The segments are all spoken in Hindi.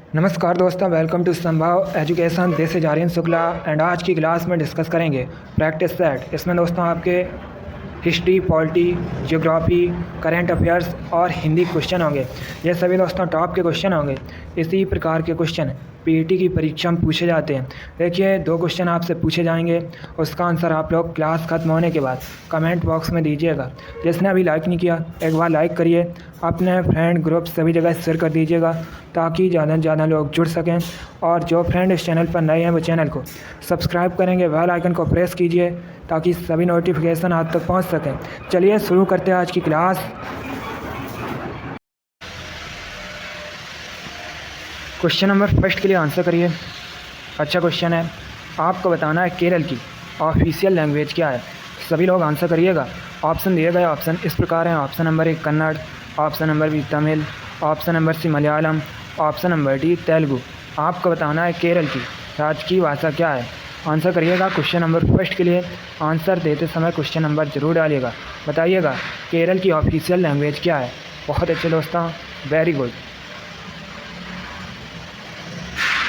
नमस्कार दोस्तों, welcome to Sambhav education. This is Aryan Shukla and आज की क्लास में डिस्कस करेंगे प्रैक्टिस सेट। इसमें दोस्तों आपके history, polity, geography, current affairs और हिंदी क्वेश्चन होंगे। ये सभी दोस्तों टॉप के क्वेश्चन होंगे। इसी प्रकार के क्वेश्चन पीईटी की परीक्षा में पूछे जाते हैं। देखिए, 2 क्वेश्चन आपसे पूछे जाएंगे, उसका आंसर आप लोग क्लास ख़त्म होने के बाद कमेंट बॉक्स में दीजिएगा। जिसने अभी लाइक नहीं किया, एक बार लाइक करिए, अपने फ्रेंड ग्रुप सभी जगह शेयर कर दीजिएगा ताकि ज़्यादा से ज़्यादा लोग जुड़ सकें। और जो फ्रेंड इस चैनल पर नए हैं वो चैनल को सब्सक्राइब करेंगे, बेल आइकन को प्रेस कीजिए ताकि सभी नोटिफिकेशन आप तक पहुंच सकें। चलिए शुरू करते हैं आज की क्लास। क्वेश्चन नंबर फर्स्ट के लिए आंसर करिए। अच्छा क्वेश्चन है, आपको बताना है केरल की ऑफिशियल लैंग्वेज क्या है। सभी लोग आंसर करिएगा। ऑप्शन दिए गए ऑप्शन इस प्रकार हैं। Option number 1 Kannada, option number B Tamil, option number C Malayalam, option number D Telugu. आपको बताना है केरल की राजकीय भाषा क्या है। आंसर करिएगा। क्वेश्चन नंबर फर्स्ट के लिए आंसर देते समय क्वेश्चन नंबर ज़रूर डालिएगा। बताइएगा केरल की ऑफिशियल लैंग्वेज क्या है। बहुत अच्छे दोस्तों, वेरी गुड।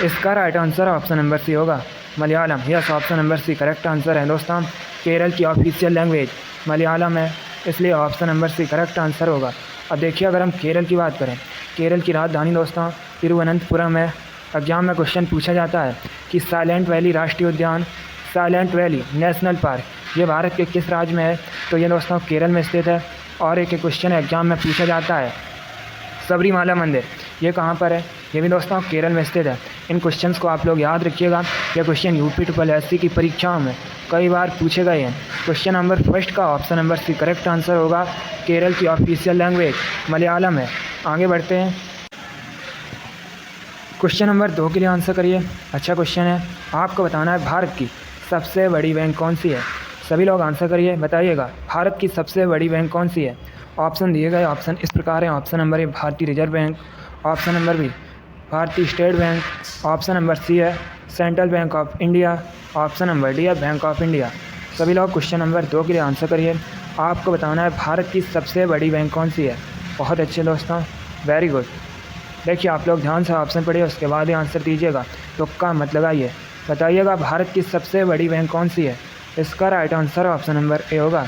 इसका right answer option number C होगा, Malayalam. Yes, option number C correct answer है दोस्तों। केरल की ऑफिशियल लैंग्वेज मलयालम है, इसलिए option number C correct answer होगा। अब देखिए, अगर हम केरल की बात करें, केरल की राजधानी दोस्तों तिरुवनंतपुरम है। एग्जाम में क्वेश्चन पूछा जाता है कि साइलेंट वैली राष्ट्रीय उद्यान, साइलेंट वैली नेशनल पार्क ये भारत के किस राज्य में है। तो ये दोस्तों केरल में स्थित है। और एक क्वेश्चन एग्जाम में पूछा जाता है सबरीमाला मंदिर ये कहाँ पर है। ये भी दोस्तों केरल में स्थित है। इन क्वेश्चंस को आप लोग याद रखिएगा। ये क्वेश्चन यूपी SSC की परीक्षाओं में कई बार पूछे गए हैं। क्वेश्चन नंबर फर्स्ट का option number C correct answer होगा। केरल की ऑफिशियल लैंग्वेज मलयालम है। आगे बढ़ते हैं। क्वेश्चन नंबर 2 के लिए आंसर करिए। अच्छा क्वेश्चन है, आपको बताना है भारत की सबसे बड़ी बैंक कौन सी है। सभी लोग आंसर करिए। बताइएगा भारत की सबसे बड़ी बैंक कौन सी है। ऑप्शन दिए गए ऑप्शन इस प्रकार हैं। Option number 1 Bharatiya Reserve Bank, option number B Bharatiya State Bank, option number C है Central Bank of India, option number D है बैंक ऑफ इंडिया। सभी लोग क्वेश्चन नंबर 2 के लिए आंसर करिए। आपको बताना है भारत की सबसे बड़ी बैंक कौन सी है। बहुत अच्छे दोस्तों, वेरी गुड। देखिए, आप लोग ध्यान से ऑप्शन पढ़िए, उसके बाद ही आंसर दीजिएगा। तुक्का मत लगाइए। बताइएगा भारत की सबसे बड़ी बैंक कौन सी है। इसका right answer option number A होगा,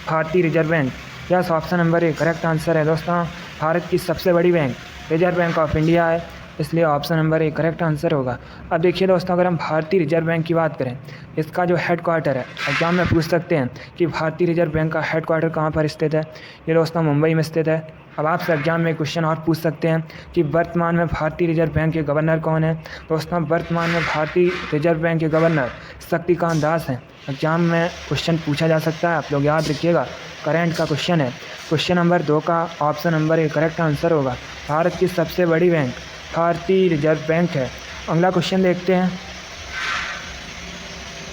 भारतीय Reserve bank. Yes, option number A correct answer है दोस्तों। भारत की सबसे बड़ी bank reserve bank of India है, इसलिए option number A correct answer होगा। अब देखिए दोस्तों, अगर हम भारतीय रिजर्व बैंक की बात करें, इसका जो हेड क्वार्टर है, एग्जाम में पूछ सकते हैं कि भारतीय रिजर्व बैंक का हेड क्वार्टर कहाँ पर स्थित है। ये दोस्तों मुंबई में स्थित है। अब आपसे एग्जाम में क्वेश्चन और पूछ सकते हैं कि वर्तमान में भारतीय रिजर्व बैंक के गवर्नर कौन है। दोस्तों वर्तमान में भारतीय रिजर्व बैंक के गवर्नर शक्तिकांत दास हैं। एग्जाम में क्वेश्चन पूछा जा सकता है, आप लोग याद रखिएगा। करंट का क्वेश्चन है। क्वेश्चन नंबर 2 का option number A correct answer होगा। भारत की सबसे बड़ी बैंक भारतीय रिजर्व बैंक है। अगला क्वेश्चन देखते हैं।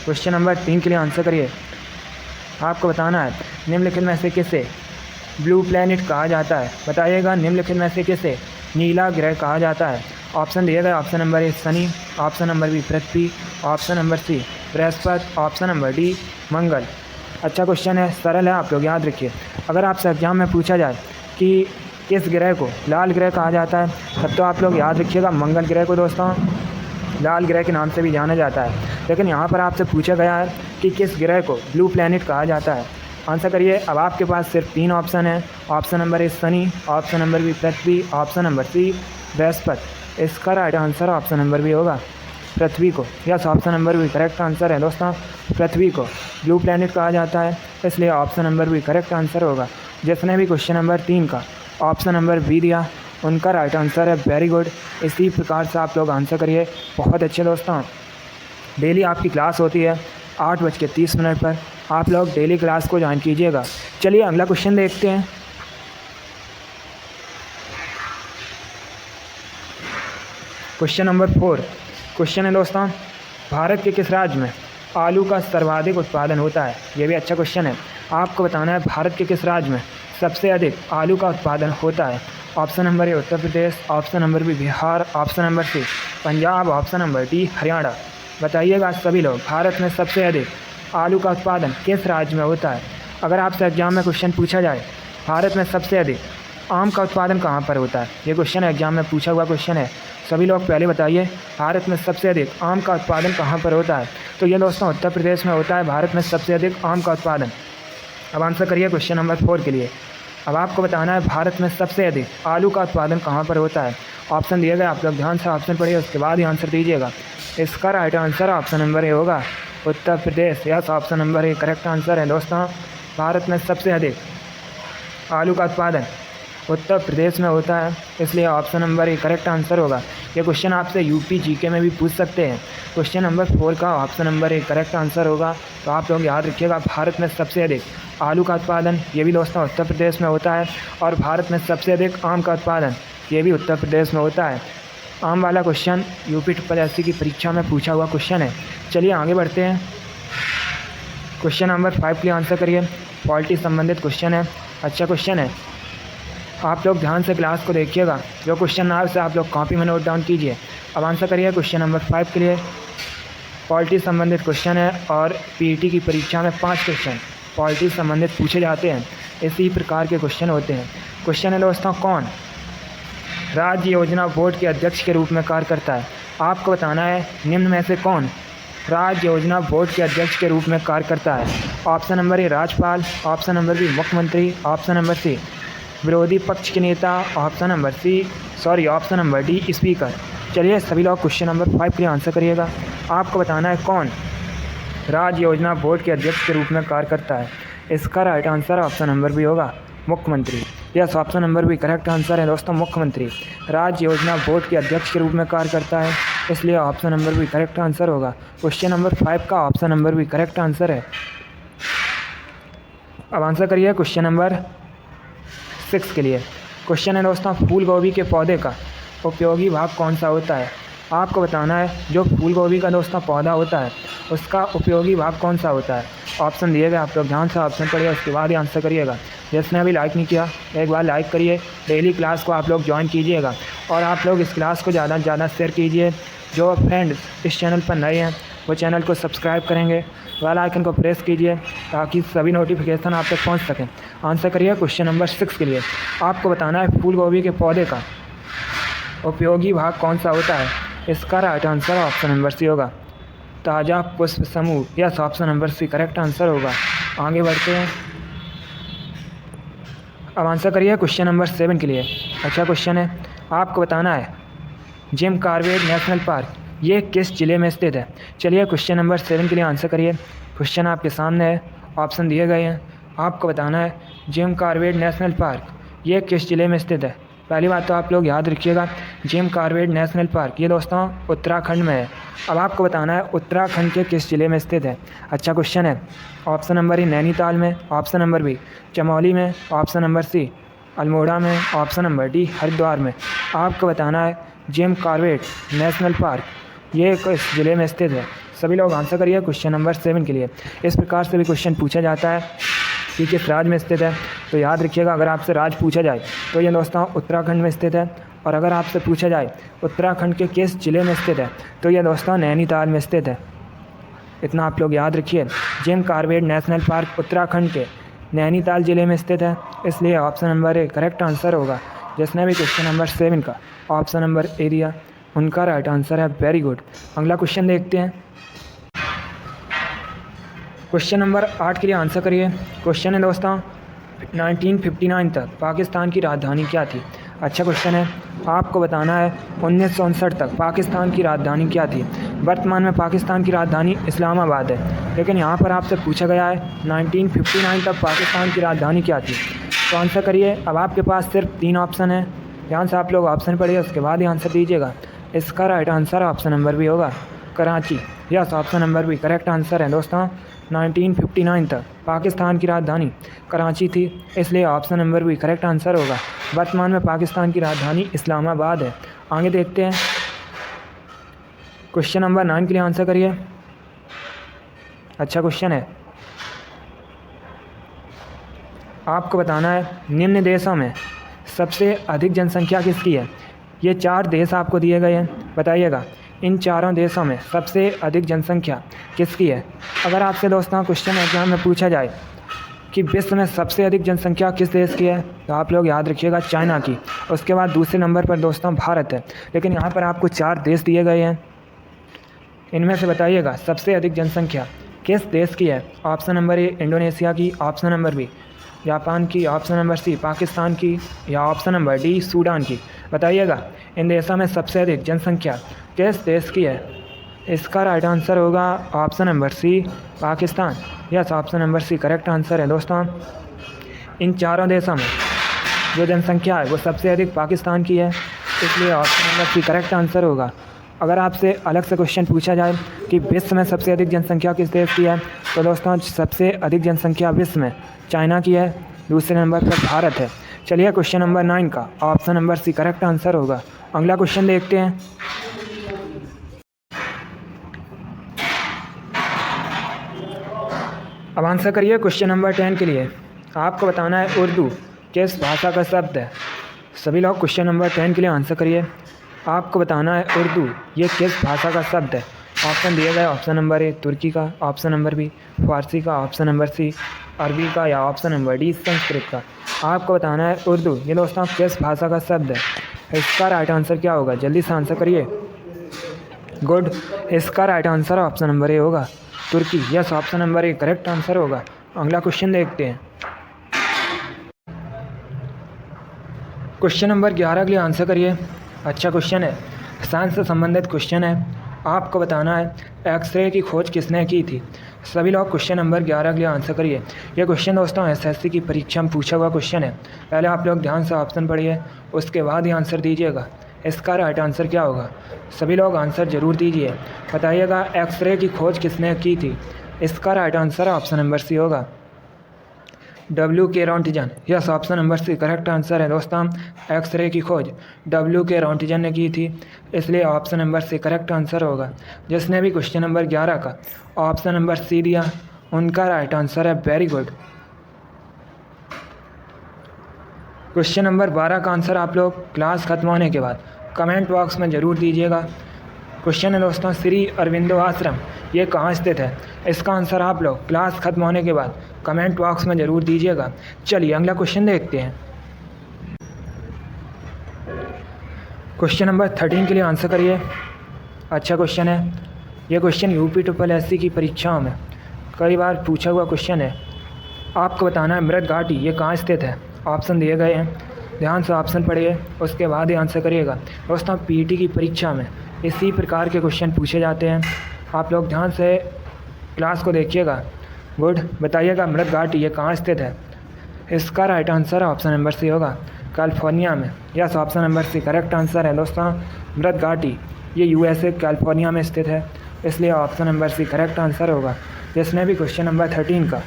क्वेश्चन नंबर 3 के लिए आंसर करिए। आपको बताना है निम्नलिखित में से किसे ब्लू प्लैनेट कहा जाता है। बताइएगा निम्नलिखित में से किसे नीला ग्रह कहा जाता है। ऑप्शन दिए गए option number A Shani, option number B Prithvi, option number C Brihaspati, option number D Mangal. अच्छा क्वेश्चन है, सरल है, आप लोग याद रखिए। अगर आपसे एग्जाम में पूछा जाए कि किस ग्रह को लाल ग्रह कहा जाता है, तब तो आप लोग याद रखिएगा मंगल ग्रह को दोस्तों लाल ग्रह के नाम से भी जाना जाता है। लेकिन यहाँ पर आपसे पूछा गया है कि किस ग्रह को ब्लू प्लैनेट कहा जाता है। आंसर करिए। अब आपके पास सिर्फ 3 ऑप्शन है। Option number A Shani, option number B Prithvi, option number C Brihaspati. इसका right answer option number B होगा, पृथ्वी को। Yes, option number B correct answer है दोस्तों। पृथ्वी को ब्लू प्लैनेट कहा जाता है, इसलिए option number B correct answer होगा। जिसने भी क्वेश्चन नंबर 3 का ऑप्शन नंबर बी दिया उनका राइट आंसर है। Very good. इसी प्रकार से आप लोग आंसर करिए। बहुत अच्छे दोस्तों, डेली आपकी क्लास होती है 8:30 पर। आप लोग डेली क्लास को ज्वाइन कीजिएगा। चलिए अगला क्वेश्चन देखते हैं। क्वेश्चन नंबर 4 क्वेश्चन है दोस्तों, भारत के किस राज्य में आलू का सर्वाधिक उत्पादन होता है। ये भी अच्छा क्वेश्चन है। आपको बताना है भारत के किस राज्य में सबसे अधिक आलू का उत्पादन होता है। Option number A Uttar Pradesh, option number B Bihar, option number C Punjab, option number D Haryana. बताइएगा सभी लोग भारत में सबसे अधिक आलू का उत्पादन किस राज्य में होता है। अगर आपसे एग्जाम में क्वेश्चन पूछा जाए भारत में सबसे अधिक आम का उत्पादन कहाँ पर होता है? ये क्वेश्चन एग्जाम में पूछा हुआ क्वेश्चन है। सभी लोग पहले बताइए, भारत में सबसे अधिक आम का उत्पादन कहाँ पर होता है? तो ये दोस्तों उत्तर प्रदेश में होता है भारत में सबसे अधिक आम का उत्पादन। अब आंसर करिए क्वेश्चन नंबर 4 के लिए। अब आपको बताना है भारत में सबसे अधिक आलू का उत्पादन कहाँ पर होता है? ऑप्शन दिए गए, आप लोग ध्यान से ऑप्शन पढ़िए, उसके बाद ही आंसर दीजिएगा। इसका right answer option number A होगा, Uttar Pradesh. Yes, option number A correct answer है दोस्तों। भारत में सबसे अधिक आलू का उत्पादन उत्तर प्रदेश में होता है, इसलिए option number A correct answer होगा। ये क्वेश्चन आपसे यूपी जीके में भी पूछ सकते हैं। क्वेश्चन नंबर 4 का option number A correct answer होगा। तो आप लोग याद रखिएगा, भारत में सबसे अधिक आलू का उत्पादन ये भी दोस्तों उत्तर प्रदेश में होता है, और भारत में सबसे अधिक आम का उत्पादन ये भी उत्तर प्रदेश में होता है। आम वाला क्वेश्चन यूपी SSC की परीक्षा में पूछा हुआ क्वेश्चन है। चलिए आगे बढ़ते हैं। क्वेश्चन नंबर 5 के लिए आंसर करिए। पॉलिटी संबंधित क्वेश्चन है, अच्छा क्वेश्चन है। आप लोग ध्यान से क्लास को देखिएगा, जो क्वेश्चन ना से आप लोग कॉपी में नोट डाउन कीजिए। अब आंसर करिए क्वेश्चन नंबर 5 के लिए। पॉलिटी संबंधित क्वेश्चन है, और पीईटी की परीक्षा में 5 क्वेश्चन पॉलिटी संबंधित पूछे जाते हैं। इसी प्रकार के क्वेश्चन होते हैं। क्वेश्चन है दोस्तों, कौन राज्य योजना बोर्ड के अध्यक्ष के रूप में कार्य करता है? आपको बताना है निम्न में से कौन राज्य योजना बोर्ड के अध्यक्ष के रूप में कार्य करता है? ऑप्शन नंबर ए राज्यपाल, ऑप्शन नंबर बी मुख्यमंत्री, ऑप्शन नंबर सी विरोधी पक्ष के नेता, ऑप्शन नंबर डी स्पीकर। चलिए सभी लोग क्वेश्चन नंबर 5 के लिए आंसर करिएगा। आपको बताना है कौन राज्य योजना बोर्ड के अध्यक्ष के रूप में कार्य करता है? इसका right answer option number B होगा, मुख्यमंत्री। Yes, option number B correct answer है दोस्तों, मुख्यमंत्री राज्य योजना बोर्ड के अध्यक्ष के रूप में कार्य करता है, इसलिए option number B correct answer होगा। क्वेश्चन नंबर 5 का option number B correct answer है। अब आंसर करिए क्वेश्चन नंबर 6 के लिए। क्वेश्चन है दोस्तों, फूल गोभी के पौधे का उपयोगी भाग कौन सा होता है? आपको बताना है जो फूल गोभी का दोस्तों पौधा होता है उसका उपयोगी भाग कौन सा होता है? ऑप्शन दिए गए, आप लोग ध्यान से ऑप्शन पढ़िए, उसके बाद ही आंसर करिएगा। जिसने अभी लाइक नहीं किया एक बार लाइक करिए। डेली क्लास को आप लोग ज्वाइन कीजिएगा, और आप लोग इस क्लास को ज़्यादा से ज़्यादा शेयर कीजिए। जो फ्रेंड्स इस चैनल पर नए हैं वो चैनल को सब्सक्राइब करेंगे, बेल आइकन को प्रेस कीजिए ताकि सभी नोटिफिकेशन आप तक पहुंच सकें। आंसर करिए क्वेश्चन नंबर 6 के लिए। आपको बताना है फूल गोभी के पौधे का उपयोगी भाग कौन सा होता है? इसका right answer option number C होगा, ताज़ा पुष्प समूह। Yes, option number C correct answer होगा। आगे बढ़ते हैं। अब आंसर करिए क्वेश्चन नंबर 7 के लिए। अच्छा क्वेश्चन है। आपको बताना है जिम कॉर्बेट नेशनल पार्क ये किस ज़िले में स्थित है? चलिए क्वेश्चन नंबर 7 के लिए आंसर करिए। क्वेश्चन आपके सामने है, ऑप्शन दिए गए हैं। आपको बताना है जिम कॉर्बेट नेशनल पार्क ये किस ज़िले में स्थित है? पहली बात तो आप लोग याद रखिएगा, जिम कॉर्बेट नेशनल पार्क ये दोस्तों उत्तराखंड में है। अब आपको बताना है उत्तराखंड के किस ज़िले में स्थित है। अच्छा क्वेश्चन है। ऑप्शन नंबर ए नैनीताल में, ऑप्शन नंबर बी चमोली में, ऑप्शन नंबर सी अल्मोड़ा में, ऑप्शन नंबर डी हरिद्वार में। आपको बताना है जिम कॉर्बेट नेशनल पार्क ये किस ज़िले में स्थित है? सभी लोग आंसर करिए क्वेश्चन नंबर 7 के लिए। इस प्रकार से भी क्वेश्चन पूछा जाता है कि किस राज्य में स्थित है, तो याद रखिएगा अगर आपसे राज्य पूछा जाए तो ये दोस्तों उत्तराखंड में स्थित है, और अगर आपसे पूछा जाए उत्तराखंड के किस ज़िले में स्थित है तो ये दोस्तों नैनीताल में स्थित है। इतना आप लोग याद रखिए, Jim Corbett national park Uttarakhand के नैनीताल ज़िले में स्थित है, इसलिए option number A correct answer होगा। जिसने भी क्वेश्चन नंबर 7 का ऑप्शन नंबर ए दिया उनका राइट आंसर है। Very good. अगला क्वेश्चन देखते हैं। क्वेश्चन नंबर 8 के लिए आंसर करिए। क्वेश्चन है दोस्तों 1959 तक पाकिस्तान की राजधानी क्या थी? अच्छा क्वेश्चन है। आपको बताना है 1959 तक पाकिस्तान की राजधानी क्या थी? वर्तमान में पाकिस्तान की राजधानी इस्लामाबाद है, लेकिन यहाँ पर आपसे पूछा गया है 1959 तक पाकिस्तान की राजधानी क्या थी? तो आंसर करिए। अब आपके पास सिर्फ 3 ऑप्शन है, ध्यान से आप लोग ऑप्शन पढ़िए, उसके बाद ही आंसर दीजिएगा। इसका right answer option number B होगा, Karachi. Yes, option number B correct answer है दोस्तों। 1959 तक पाकिस्तान की राजधानी कराची थी, इसलिए option number B correct answer होगा। वर्तमान में पाकिस्तान की राजधानी इस्लामाबाद है। आगे देखते हैं। क्वेश्चन नंबर 9 के लिए आंसर करिए। अच्छा क्वेश्चन है। आपको बताना है निम्न देशों में सबसे अधिक जनसंख्या किसकी है? ये 4 देश आपको दिए गए हैं, बताइएगा इन चारों देशों में सबसे अधिक जनसंख्या किसकी है? अगर आपसे दोस्तों क्वेश्चन एग्जाम में पूछा जाए कि विश्व में सबसे अधिक जनसंख्या किस देश की है, तो आप लोग याद रखिएगा चाइना की। उसके बाद दूसरे नंबर पर दोस्तों भारत है। लेकिन यहाँ पर आपको 4 देश दिए गए हैं, इनमें से बताइएगा सबसे अधिक जनसंख्या किस देश की है। ऑप्शन नंबर ए इंडोनेशिया की, ऑप्शन नंबर बी जापान की, ऑप्शन नंबर सी पाकिस्तान की, या ऑप्शन नंबर डी सूडान की। बताइएगा इन देशों में सबसे अधिक जनसंख्या किस देश की है। इसका राइट आंसर होगा option number C Pakistan. Yes, option number C correct answer है दोस्तों। इन चारों देशों में जो जनसंख्या है वो सबसे अधिक पाकिस्तान की है, इसलिए option number C correct answer होगा। अगर आपसे अलग से क्वेश्चन पूछा जाए कि विश्व में सबसे अधिक जनसंख्या किस देश की है, तो दोस्तों सबसे अधिक जनसंख्या विश्व में चाइना की है, दूसरे नंबर पर भारत है। चलिए क्वेश्चन नंबर 9 का option number C correct answer होगा। अगला क्वेश्चन देखते हैं। अब आंसर करिए क्वेश्चन नंबर 10 के लिए। आपको बताना है उर्दू किस भाषा का शब्द है। सभी लोग क्वेश्चन नंबर 10 के लिए आंसर करिए। आपको बताना है उर्दू ये किस भाषा का शब्द है। ऑप्शन दिए गए, ऑप्शन नंबर ए तुर्की का, ऑप्शन नंबर बी फारसी का, ऑप्शन नंबर सी अरबी का, या ऑप्शन नंबर डी संस्कृत का। आपको बताना है उर्दू ये दोस्तों किस भाषा का शब्द है। इसका राइट आंसर क्या होगा, जल्दी से आंसर करिए। गुड, इसका right answer option number A होगा Turkey. Yes, option number A correct answer होगा। अगला क्वेश्चन देखते हैं। क्वेश्चन नंबर 11 के लिए आंसर करिए। अच्छा क्वेश्चन है, साइंस से संबंधित क्वेश्चन है। आपको बताना है एक्सरे की खोज किसने की थी। सभी लोग क्वेश्चन नंबर 11 के लिए आंसर करिए। यह क्वेश्चन दोस्तों एसएससी की परीक्षा में पूछा हुआ क्वेश्चन है। पहले आप लोग ध्यान से ऑप्शन पढ़िए, उसके बाद ही आंसर दीजिएगा। इसका राइट आंसर क्या होगा, सभी लोग आंसर ज़रूर दीजिए। बताइएगा एक्सरे की खोज किसने की थी। इसका right answer option number C होगा W.K. Roentgen. Yes, option number C correct answer है दोस्तों। एक्सरे की खोज W.K. रॉन्टिजन ने की थी, इसलिए option number C correct answer होगा। जिसने भी क्वेश्चन नंबर 11 का ऑप्शन नंबर सी दिया उनका राइट आंसर है वेरी गुड। क्वेश्चन नंबर 12 का आंसर आप लोग क्लास खत्म होने के बाद कमेंट बॉक्स में ज़रूर दीजिएगा। क्वेश्चन है दोस्तों श्री अरविंदो आश्रम ये कहाँ स्थित है। इसका आंसर आप लोग क्लास खत्म होने के बाद कमेंट बॉक्स में ज़रूर दीजिएगा। चलिए अगला क्वेश्चन देखते हैं। क्वेश्चन नंबर 13 के लिए आंसर करिए। अच्छा क्वेश्चन है, ये क्वेश्चन UP SSC की परीक्षाओं में कई बार पूछा हुआ क्वेश्चन है। आपको बताना है मृत घाटी ये कहाँ स्थित है। ऑप्शन दिए गए हैं, ध्यान से ऑप्शन पढ़िए, उसके बाद ही आंसर करिएगा। दोस्तों PET की परीक्षा में इसी प्रकार के क्वेश्चन पूछे जाते हैं। आप लोग ध्यान से क्लास को देखिएगा। गुड, बताइएगा मृत घाटी ये कहाँ स्थित है। इसका right answer option number C होगा कैलिफोर्निया में। Yes, option number C correct answer है दोस्तों। मृत घाटी ये USA कैलिफोर्निया में स्थित है, इसलिए option number C correct answer होगा। जिसने भी क्वेश्चन नंबर 13 का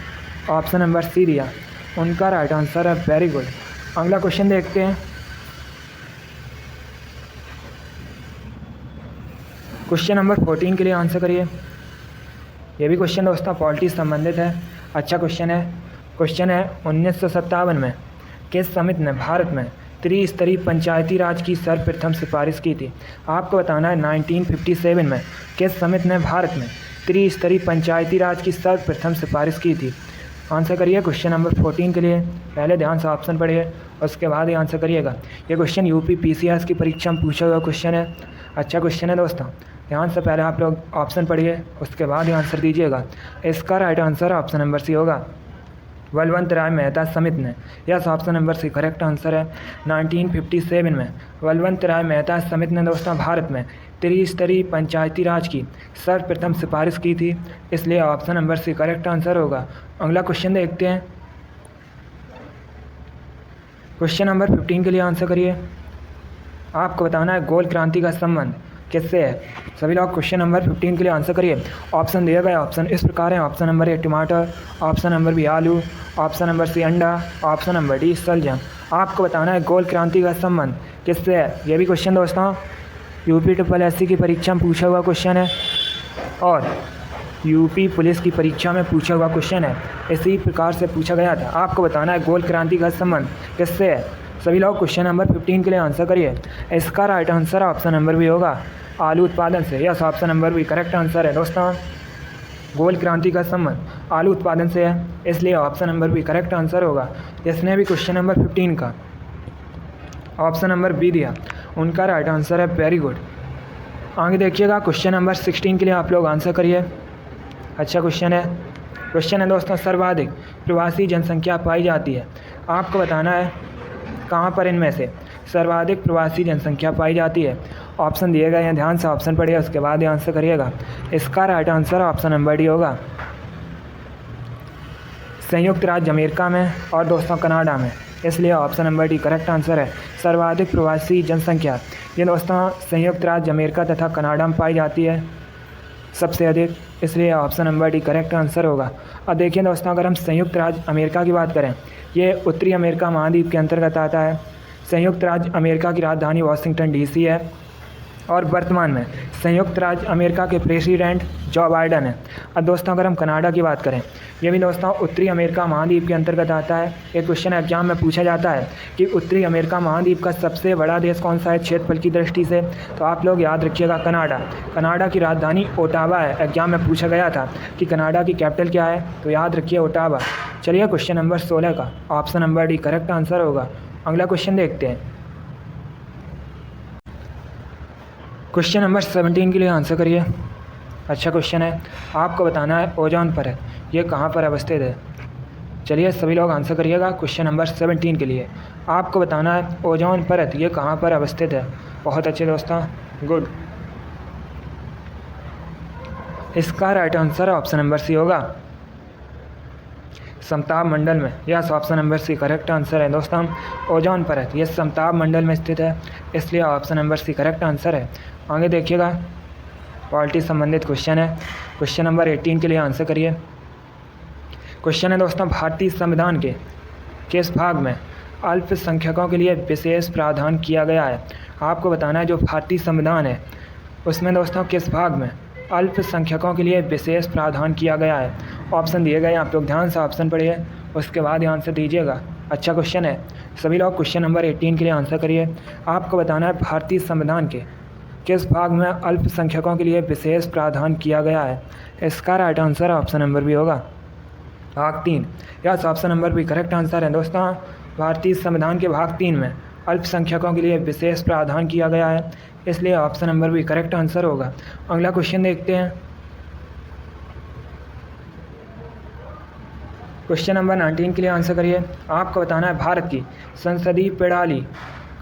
ऑप्शन नंबर सी दिया उनका राइट आंसर है वेरी गुड। अगला क्वेश्चन देखते हैं। क्वेश्चन नंबर 14 के लिए आंसर करिए। ये भी क्वेश्चन दोस्तों पॉलिटी से संबंधित है। अच्छा क्वेश्चन है। क्वेश्चन है 1957 में किस समिति ने भारत में त्रिस्तरीय पंचायती राज की सर्वप्रथम सिफारिश की थी। आपको बताना है 1957 में किस समिति ने भारत में त्रिस्तरीय पंचायती राज की सर्वप्रथम सिफारिश की थी। आंसर करिए क्वेश्चन नंबर 14 के लिए। पहले ध्यान से ऑप्शन पढ़िए, उसके बाद ही आंसर करिएगा। ये क्वेश्चन UP PCS की परीक्षा में पूछा हुआ क्वेश्चन है। अच्छा क्वेश्चन है दोस्तों, ध्यान से पहले आप लोग ऑप्शन पढ़िए, उसके बाद ही आंसर दीजिएगा। इसका right answer option number C होगा बलवंत राय मेहता समिति ने। Yes, option number C correct answer है। 1957 में बलवंत राय मेहता समिति ने दोस्तों भारत में त्रिस्तरीय पंचायती राज की सर्वप्रथम सिफारिश की थी, इसलिए option number C correct answer होगा। अगला क्वेश्चन देखते हैं। क्वेश्चन नंबर 15 के लिए आंसर करिए। आपको बताना है गोल क्रांति का संबंध किससे है। सभी लोग क्वेश्चन नंबर 15 के लिए आंसर करिए। ऑप्शन दिए गए ऑप्शन इस प्रकार हैं। ऑप्शन नंबर ए टमाटर, ऑप्शन नंबर बी आलू, ऑप्शन नंबर सी अंडा, ऑप्शन नंबर डी सलजम। आपको बताना है गोल क्रांति का संबंध किससे है। यह भी क्वेश्चन दोस्तों UP SSC की परीक्षा में पूछा हुआ क्वेश्चन है और UP पुलिस की परीक्षा में पूछा हुआ क्वेश्चन है। इसी प्रकार से पूछा गया था। आपको बताना है गोल क्रांति का संबंध किससे है। सभी लोग क्वेश्चन नंबर 15 के लिए आंसर करिए। इसका right answer option number B होगा आलू उत्पादन से। Yes, option number B correct answer है दोस्तों। गोल क्रांति का संबंध आलू उत्पादन से है, इसलिए option number B correct answer होगा। जिसने भी क्वेश्चन नंबर 15 का ऑप्शन नंबर बी दिया उनका राइट आंसर है। Very good. आगे देखिएगा क्वेश्चन नंबर 16 के लिए आप लोग आंसर करिए। अच्छा क्वेश्चन है। क्वेश्चन है दोस्तों, सर्वाधिक प्रवासी जनसंख्या पाई जाती है। आपको बताना है कहाँ पर इनमें से सर्वाधिक प्रवासी जनसंख्या पाई जाती है। ऑप्शन दिए गए हैं, ध्यान से ऑप्शन पढ़िए, उसके बाद ही आंसर करिएगा। इसका right answer option number D होगा। संयुक्त राज्य अमेरिका में और दोस्तों कनाडा में, इसलिए option number D correct answer है। सर्वाधिक प्रवासी जनसंख्या ये दोस्तों संयुक्त राज्य अमेरिका तथा कनाडा में पाई जाती है सबसे अधिक, इसलिए option number D correct answer होगा। अब देखिए दोस्तों, अगर हम संयुक्त राज्य अमेरिका की बात करें, ये उत्तरी अमेरिका महाद्वीप के अंतर्गत आता है। संयुक्त राज्य अमेरिका की राजधानी वाशिंगटन डीसी है और वर्तमान में संयुक्त राज्य अमेरिका के प्रेसिडेंट जो बाइडन है। अब दोस्तों अगर हम कनाडा की बात करें, ये भी दोस्तों उत्तरी अमेरिका महाद्वीप के अंतर्गत आता है। एक क्वेश्चन एग्जाम में पूछा जाता है कि उत्तरी अमेरिका महाद्वीप का सबसे बड़ा देश कौन सा है क्षेत्रफल की दृष्टि से, तो आप लोग याद रखिएगा कनाडा। कनाडा की राजधानी ओटावा है। एग्जाम में पूछा गया था कि कनाडा की कैपिटल क्या है, तो याद रखिए ओटावा। चलिए क्वेश्चन नंबर 16 का option number D correct answer होगा। अगला क्वेश्चन देखते हैं। क्वेश्चन नंबर 17 के लिए आंसर करिए। अच्छा क्वेश्चन है। आपको बताना है ओजोन परत ये कहाँ पर अवस्थित है। चलिए सभी लोग आंसर करिएगा। क्वेश्चन नंबर 17 के लिए आपको बताना है ओजोन परत ये कहाँ पर अवस्थित है। बहुत अच्छे दोस्तों, गुड। इसका right answer option number C होगा, समताप मंडल में। Yes, option number C correct answer है दोस्तों। ओजोन परत ये समताप मंडल में स्थित है, इसलिए option number C correct answer है। आगे देखिएगा, पॉलिटी संबंधित क्वेश्चन है। क्वेश्चन नंबर 18 के लिए आंसर करिए। क्वेश्चन है दोस्तों, भारतीय संविधान के किस भाग में अल्पसंख्यकों के लिए विशेष प्रावधान किया गया है। आपको बताना है जो भारतीय संविधान है उसमें दोस्तों किस भाग में अल्पसंख्यकों के लिए विशेष प्रावधान किया गया है। ऑप्शन दिए गए, आप लोग ध्यान से ऑप्शन पढ़िए, उसके बाद आंसर दीजिएगा। अच्छा क्वेश्चन है। सभी लोग क्वेश्चन नंबर 18 के लिए आंसर करिए। आपको बताना है भारतीय संविधान के किस भाग में अल्पसंख्यकों के लिए विशेष प्रावधान किया गया है। इसका right answer option number B होगा, भाग 3। Yes, option number B correct answer है दोस्तों। भारतीय संविधान के भाग 3 में अल्पसंख्यकों के लिए विशेष प्रावधान किया गया है, इसलिए option number B correct answer होगा। अगला क्वेश्चन देखते हैं। क्वेश्चन नंबर 19 के लिए आंसर करिए। आपको बताना है भारत की संसदीय प्रणाली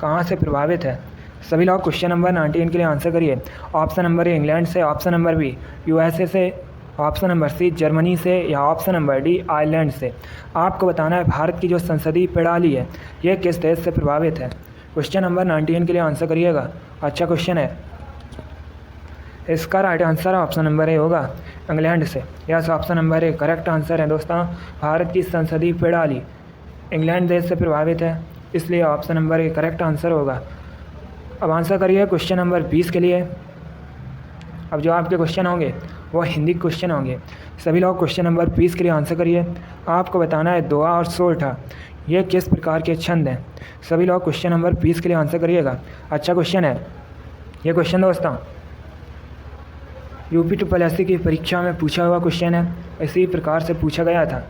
कहाँ से प्रभावित है। सभी लोग क्वेश्चन नंबर 19 के लिए आंसर करिए। ऑप्शन नंबर ए इंग्लैंड से, ऑप्शन नंबर बी यूएसए से, ऑप्शन नंबर सी जर्मनी से, या ऑप्शन नंबर डी आयरलैंड से। आपको बताना है भारत की जो संसदीय प्रणाली है ये किस देश से प्रभावित है। क्वेश्चन नंबर 19 के लिए आंसर करिएगा। अच्छा क्वेश्चन है। इसका right answer option number A होगा, इंग्लैंड से। Yes, option number A correct answer है दोस्तों। भारत की संसदीय प्रणाली इंग्लैंड देश से प्रभावित है, इसलिए option number A correct answer होगा। अब आंसर करिए क्वेश्चन नंबर 20 के लिए। अब जो आपके क्वेश्चन होंगे वो हिंदी क्वेश्चन होंगे। सभी लोग क्वेश्चन नंबर 20 के लिए आंसर करिए। आपको बताना है दोहा और सोरठा ये किस प्रकार के छंद हैं। सभी लोग क्वेश्चन नंबर 20 के लिए आंसर करिएगा। अच्छा क्वेश्चन है। ये क्वेश्चन दोस्तों यूपी SSC की परीक्षा में पूछा हुआ क्वेश्चन है, इसी प्रकार से पूछा गया था।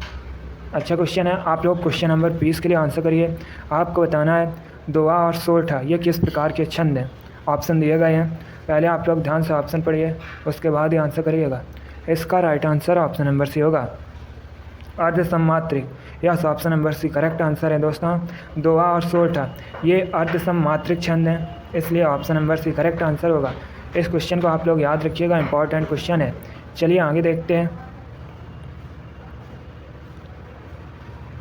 अच्छा क्वेश्चन है। आप लोग क्वेश्चन नंबर 20 के लिए आंसर करिए। आपको बताना है दोहा और सोरठा ये किस प्रकार के छंद हैं। ऑप्शन दिए गए हैं, पहले आप लोग ध्यान से ऑप्शन पढ़िए, उसके बाद ही आंसर करिएगा। इसका right answer option number C होगा, अर्धसममात्रिक। Yes, option number C correct answer है दोस्तों। दोहा और सोरठा ये अर्धसममात्रिक छंद हैं, इसलिए option number C correct answer होगा। इस क्वेश्चन को आप लोग याद रखिएगा, इंपॉर्टेंट क्वेश्चन है। चलिए आगे देखते हैं।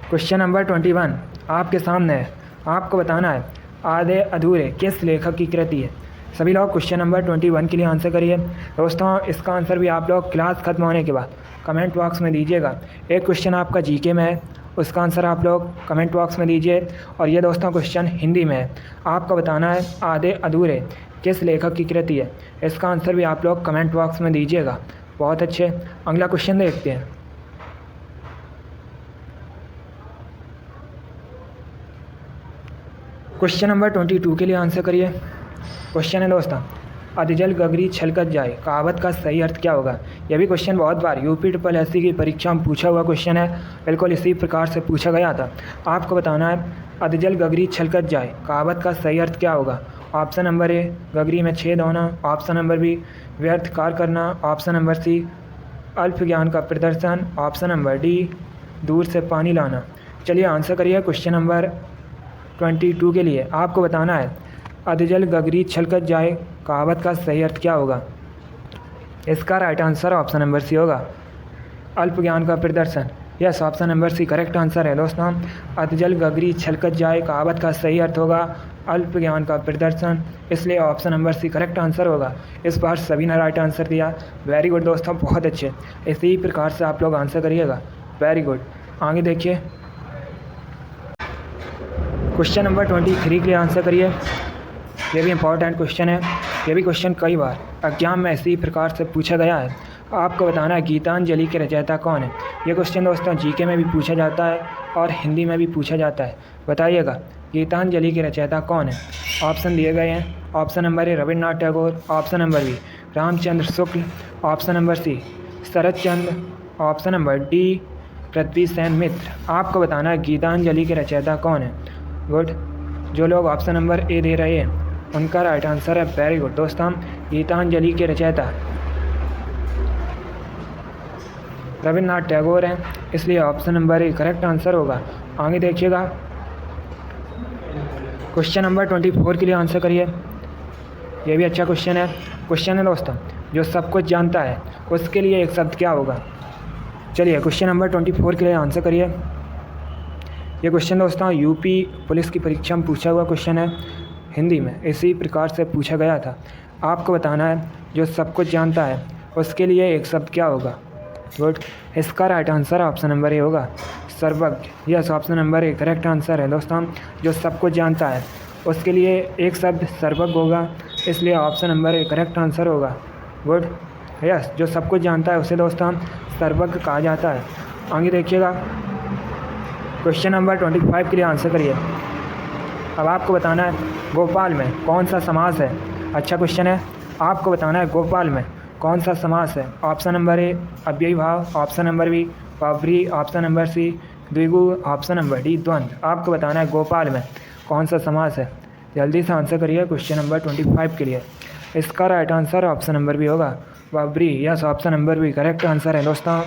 क्वेश्चन नंबर 21 आपके सामने है। आपको बताना है आधे अधूरे किस लेखक की कृति है। सभी लोग क्वेश्चन नंबर 21 के लिए आंसर करिए। दोस्तों इसका आंसर भी आप लोग क्लास खत्म होने के बाद कमेंट बॉक्स में दीजिएगा। एक क्वेश्चन आपका जीके में है, उसका आंसर आप लोग कमेंट बॉक्स में दीजिए, और ये दोस्तों क्वेश्चन हिंदी में है। आपको बताना है आधे अधूरे किस लेखक की कृति है। इसका आंसर भी आप लोग कमेंट बॉक्स में दीजिएगा। बहुत अच्छे। अगला क्वेश्चन देखते हैं। क्वेश्चन नंबर 22 के लिए आंसर करिए। क्वेश्चन है दोस्तों अधजल गगरी छलकत जाए कहावत का सही अर्थ क्या होगा। यह भी क्वेश्चन बहुत बार UP SSC की परीक्षा में पूछा हुआ क्वेश्चन है, बिल्कुल इसी प्रकार से पूछा गया था। आपको बताना है अधजल गगरी छलकत जाए कहावत का सही अर्थ क्या होगा। ऑप्शन नंबर ए गगरी में छेद होना, ऑप्शन नंबर बी व्यर्थ कार्य करना, ऑप्शन नंबर सी अल्प ज्ञान का प्रदर्शन, ऑप्शन नंबर डी दूर से पानी लाना। चलिए आंसर करिए क्वेश्चन नंबर 22 के लिए। आपको बताना है अधजल गगरी छलकत जाए कहावत का सही अर्थ क्या होगा। इसका right answer option number C होगा, अल्प ज्ञान का प्रदर्शन। Yes, option number C correct answer है दोस्तों। अधजल गगरी छलकत जाए कहावत का सही अर्थ होगा अल्प ज्ञान का प्रदर्शन, इसलिए option number C correct answer होगा। इस बार सभी ने राइट आंसर दिया, वेरी गुड दोस्तों, बहुत अच्छे। इसी प्रकार से आप लोग आंसर करिएगा, वेरी गुड। आगे देखिए क्वेश्चन नंबर 23 के लिए आंसर करिए। ये भी इंपॉर्टेंट क्वेश्चन है। ये भी क्वेश्चन कई बार एग्जाम में इसी प्रकार से पूछा गया है। आपको बताना है गीतांजलि के रचयिता कौन है। ये क्वेश्चन दोस्तों GK में भी पूछा जाता है और हिंदी में भी पूछा जाता है। बताइएगा गीतांजलि के रचयिता कौन है। ऑप्शन दिए गए हैं। Option number A Rabindranath Tagore, option number B Ramchandra Shukla, option number C Sharad Chandra, option number D Prithvi Sen Mitra. आपको बताना है गीतांजलि के रचयिता कौन है। गुड, जो लोग ऑप्शन नंबर ए दे रहे हैं उनका राइट आंसर है, वेरी गुड दोस्तों। गीतांजलि के रचयिता रविन्द्रनाथ टैगोर हैं, इसलिए option number A correct answer होगा। आगे देखिएगा क्वेश्चन नंबर 24 के लिए आंसर करिए। ये भी अच्छा क्वेश्चन है। क्वेश्चन है दोस्तों जो सब कुछ जानता है उसके लिए एक शब्द क्या होगा। चलिए क्वेश्चन नंबर 24 के लिए आंसर करिए। ये क्वेश्चन दोस्तों UP पुलिस की परीक्षा में पूछा हुआ क्वेश्चन है, हिंदी में इसी प्रकार से पूछा गया था। आपको बताना है जो सब कुछ जानता है उसके लिए एक शब्द क्या होगा। गुड, इसका right answer option number A होगा, सर्वज्ञ। Yes, option number A correct answer है दोस्तों। जो सब कुछ जानता है उसके लिए एक शब्द सर्वज्ञ होगा, इसलिए option number A correct answer होगा। गुड, यस, जो सब कुछ जानता है उसे दोस्तों सर्वज्ञ कहा जाता है। आगे देखिएगा क्वेश्चन नंबर 25 के लिए आंसर करिए। अब आपको बताना है गोपाल में कौन सा समास है। अच्छा क्वेश्चन है। आपको बताना है गोपाल में कौन सा समास है। ऑप्शन नंबर ए अव्ययी भाव, ऑप्शन नंबर बी पवरी, ऑप्शन नंबर सी द्विगु, ऑप्शन नंबर डी द्वंद्व। आपको बताना है गोपाल में कौन सा समास है। जल्दी से आंसर करिए क्वेश्चन नंबर 25 के लिए। इसका right answer option number B होगा, पवरी। Yes, option number B correct answer है दोस्तों।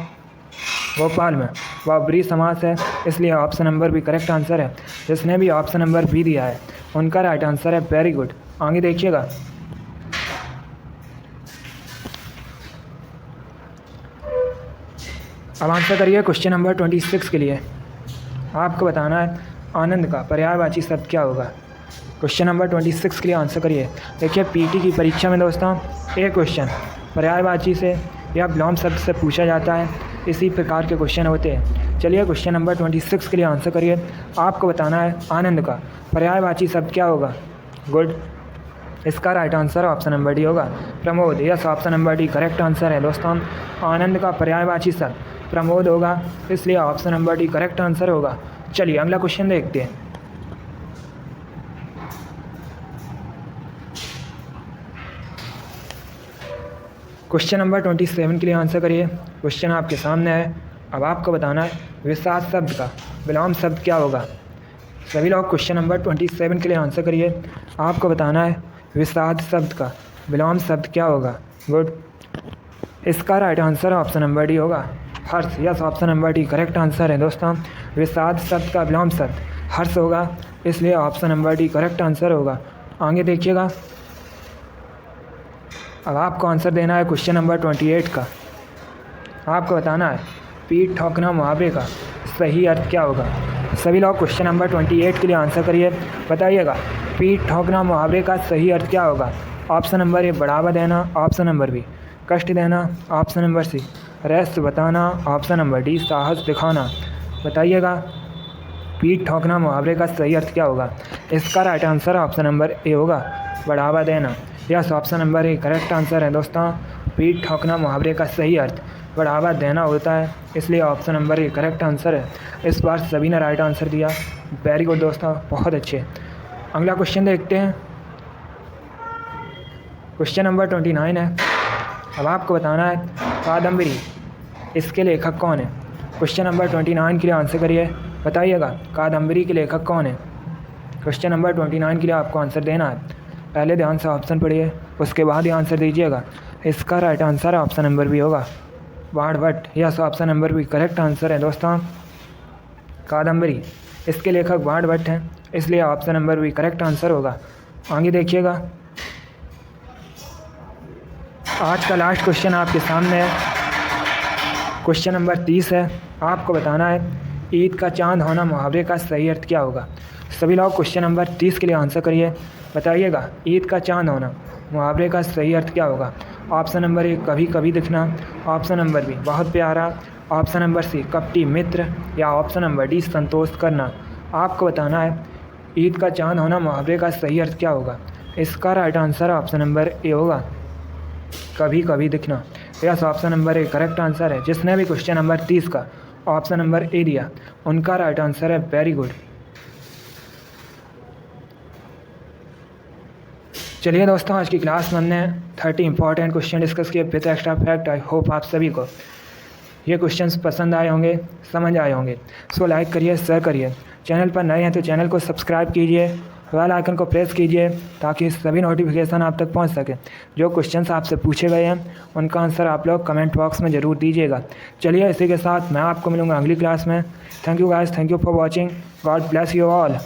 गोपाल में पवरी समास है, इसलिए option number B correct answer है। जिसने भी ऑप्शन नंबर बी दिया है उनका राइट आंसर है, वेरी गुड। आगे देखिएगा अब आंसर करिए क्वेश्चन नंबर 26 के लिए। आपको बताना है आनंद का पर्यायवाची शब्द क्या होगा। क्वेश्चन नंबर 26 के लिए आंसर करिए। देखिए PT की परीक्षा में दोस्तों एक क्वेश्चन पर्यायवाची से या विलोम शब्द से पूछा जाता है, इसी प्रकार के क्वेश्चन होते हैं। चलिए क्वेश्चन नंबर 26 के लिए आंसर करिए। आपको बताना है आनंद का पर्यायवाची शब्द क्या होगा। गुड, इसका right answer option number D होगा, प्रमोद। Yes, option number D correct answer है दोस्तों। आनंद का पर्यायवाची शब्द प्रमोद होगा, इसलिए option number D correct answer होगा। चलिए अगला क्वेश्चन देखते हैं। क्वेश्चन नंबर 27 के लिए आंसर करिए। क्वेश्चन आपके सामने है। अब आपको बताना है विषाद शब्द का विलोम शब्द क्या होगा। सभी लोग क्वेश्चन नंबर 27 के लिए आंसर करिए। आपको बताना है विषाद शब्द का विलोम शब्द क्या होगा। गुड, इसका right answer option number D होगा, हर्ष। Yes, option number D correct answer है दोस्तों। विषाद शब्द का विलोम शब्द हर्ष होगा, इसलिए option number D correct answer होगा। आगे देखिएगा अब आपको आंसर देना है क्वेश्चन नंबर 28 का। आपको बताना है पीठ ठोकना मुहावरे का सही अर्थ क्या होगा। सभी लोग क्वेश्चन नंबर 28 के लिए आंसर करिए। बताइएगा पीठ ठोकना मुहावरे का सही अर्थ क्या होगा। ऑप्शन नंबर ए बढ़ावा देना, ऑप्शन नंबर बी कष्ट देना, ऑप्शन नंबर सी रहस्य बताना, ऑप्शन नंबर डी साहस दिखाना। बताइएगा पीठ ठोकना मुहावरे का सही अर्थ क्या होगा। इसका right answer option number A होगा, बढ़ावा देना। Yes, option number A correct answer है दोस्तों। पीठ ठोकना मुहावरे का सही अर्थ बढ़ावा देना होता है, इसलिए option number A correct answer है। इस बार सभी ने राइट आंसर दिया, वेरी गुड दोस्तों, बहुत अच्छे। अगला क्वेश्चन देखते हैं। क्वेश्चन नंबर 29 है। अब आपको बताना है कादम्बरी, इसके लेखक कौन है। क्वेश्चन नंबर 29 के लिए आंसर करिए, बताइएगा कादम्बरी के लेखक कौन है। क्वेश्चन नंबर 29 के लिए आपको आंसर देना है। पहले ध्यान से ऑप्शन पढ़िए, उसके बाद ही आंसर दीजिएगा। इसका right answer option number B होगा, Banabhatta. Yes, option number B correct answer है दोस्तों। कादम्बरी, इसके लेखक बाणभट्ट हैं, इसलिए option number B correct answer होगा। आगे देखिएगा, आज का लास्ट क्वेश्चन आपके सामने है। क्वेश्चन नंबर 30 है। आपको बताना है ईद का चांद होना मुहावरे का सही अर्थ क्या होगा। सभी लोग क्वेश्चन नंबर 30 के लिए आंसर करिए, बताइएगा ईद का चांद होना मुहावरे का सही अर्थ क्या होगा। ऑप्शन नंबर ए कभी कभी दिखना, ऑप्शन नंबर बी बहुत प्यारा, ऑप्शन नंबर सी कपटी मित्र, या ऑप्शन नंबर डी संतोष करना। आपको बताना है ईद का चांद होना मुहावरे का सही अर्थ क्या होगा। इसका right answer option number A होगा, कभी कभी दिखना। Yes, option number A correct answer है। जिसने भी क्वेश्चन नंबर 30 का ऑप्शन नंबर ए दिया उनका राइट आंसर है। Very good. चलिए दोस्तों, आज की क्लास में हमने 30 इंपॉर्टेंट क्वेश्चन डिस्कस किए with extra fact. I hope आप सभी को ये क्वेश्चंस पसंद आए होंगे, समझ आए होंगे। सो लाइक करिए, शेयर करिए। चैनल पर नए हैं तो चैनल को सब्सक्राइब कीजिए, बेल आइकन को प्रेस कीजिए ताकि सभी नोटिफिकेशन आप तक पहुंच सके। जो क्वेश्चंस आपसे पूछे गए हैं उनका आंसर आप लोग कमेंट बॉक्स में ज़रूर दीजिएगा। चलिए, इसी के साथ मैं आपको मिलूँगा अगली क्लास में। Thank you guys, thank you for watching. God bless you all.